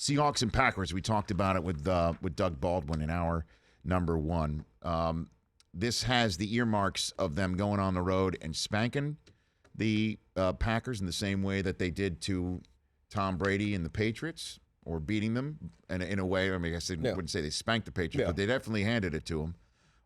Seahawks and Packers. We talked about it with Doug Baldwin in hour number one. This has the earmarks of them going on the road and spanking the Packers in the same way that they did to Tom Brady and the Patriots, or beating them in a way. I mean, I guess wouldn't say they spanked the Patriots, but they definitely handed it to them.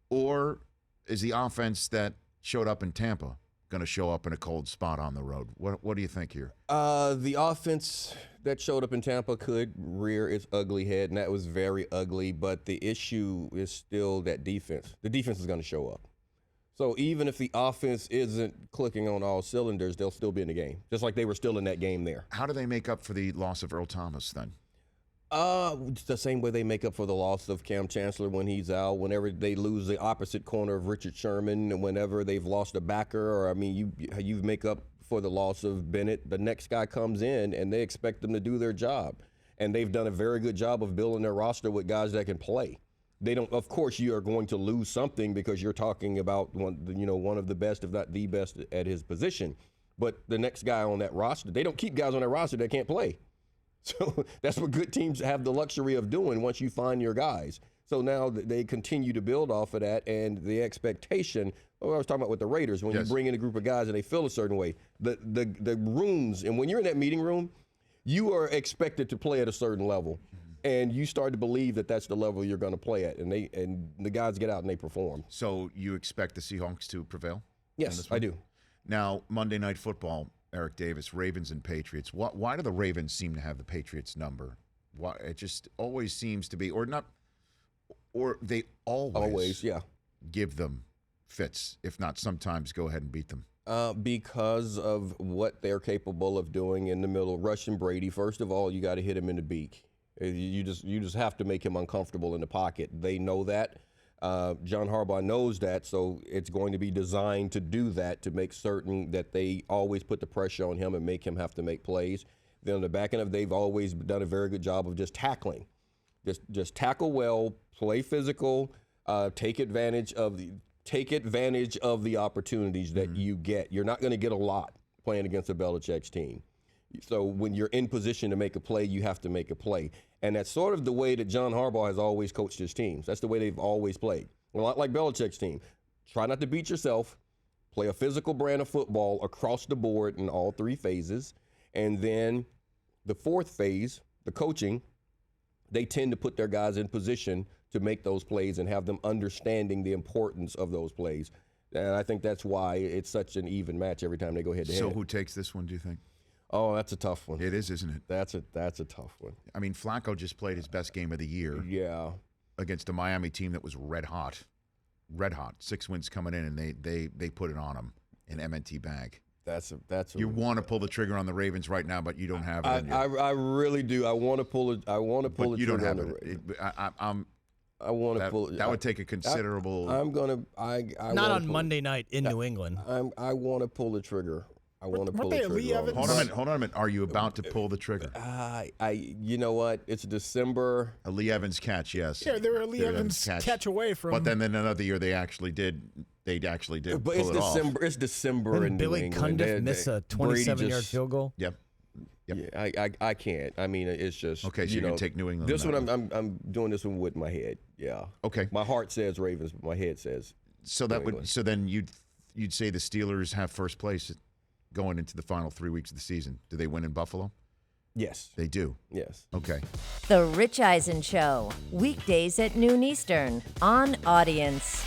Or is the offense that showed up in Tampa going to show up in a cold spot on the road? What do you think here? The offense that showed up in Tampa could rear its ugly head, and that was very ugly. But the issue is still that defense. The defense is going to show up. So even if the offense isn't clicking on all cylinders, they'll still be in the game, just like they were still in that game there. How do they make up for the loss of Earl Thomas then? The same way they make up for the loss of Cam Chancellor when he's out, whenever they lose the opposite corner of Richard Sherman, and whenever they've lost a backer, or you make up for the loss of Bennett. The next guy comes in and they expect them to do their job, and they've done a very good job of building their roster with guys that can play. They don't. Of course, you are going to lose something because you're talking about one of the best, if not the best, at his position. But the next guy on that roster, they don't keep guys on that roster that can't play. So that's what good teams have the luxury of doing once you find your guys. So now they continue to build off of that, and the expectation. I was talking about with the Raiders, when you bring in a group of guys and they feel a certain way, the rooms, and when you're in that meeting room, you are expected to play at a certain level. And you start to believe that that's the level you're going to play at, and the guys get out and they perform. So you expect the Seahawks to prevail? Yes, I do. Now, Monday Night Football, Eric Davis, Ravens and Patriots. Why do the Ravens seem to have the Patriots number? Why it just always seems to be, or not, or they always give them fits, if not sometimes go ahead and beat them. Because of what they're capable of doing in the middle. Rushing Brady, first of all, you got to hit him in the beak. You just have to make him uncomfortable in the pocket. They know that. John Harbaugh knows that, so it's going to be designed to do that, to make certain that they always put the pressure on him and make him have to make plays. Then on the back end they've always done a very good job of just tackling. Just tackle well, play physical, take advantage of the opportunities that you get. You're not going to get a lot playing against a Belichick's team. So when you're in position to make a play, you have to make a play. And that's sort of the way that John Harbaugh has always coached his teams. That's the way they've always played. A lot like Belichick's team. Try not to beat yourself. Play a physical brand of football across the board in all three phases. And then the fourth phase, the coaching, they tend to put their guys in position to make those plays and have them understanding the importance of those plays. And I think that's why it's such an even match every time they go head-to-head. So who takes this one, do you think? Oh, that's a tough one. It is, isn't it? That's a tough one. I mean, Flacco just played his best game of the year. Yeah. Against a Miami team that was red hot. 6 wins coming in, and they put it on them in M&T Bank. You want to pull the trigger on the Ravens right now, but you don't have it. I really do. I want to pull it. I want to pull but the you trigger don't have on the it. Ravens. I want to pull it. That would take a considerable. I'm gonna. Not on Monday night in New England. I want to pull the trigger. I want to pull the trigger. Hold on a minute. Are you about to pull the trigger? You know what? It's December. A Lee Evans catch, yes. Yeah, they were a Lee Evans catch away from. But then in another year, they actually did. But it's December. It's December in New England. Billy Cundiff miss a 27-yard field goal. Yep. Yeah, I can't. I mean, it's just okay. So you can take New England. This one, I'm doing this one with my head. Yeah. Okay. My heart says Ravens, but my head says. So that would. So then you'd say the Steelers have first place going into the final 3 weeks of the season. Do they win in Buffalo? Yes. They do? Yes. Okay. The Rich Eisen Show, weekdays at noon Eastern on Audience.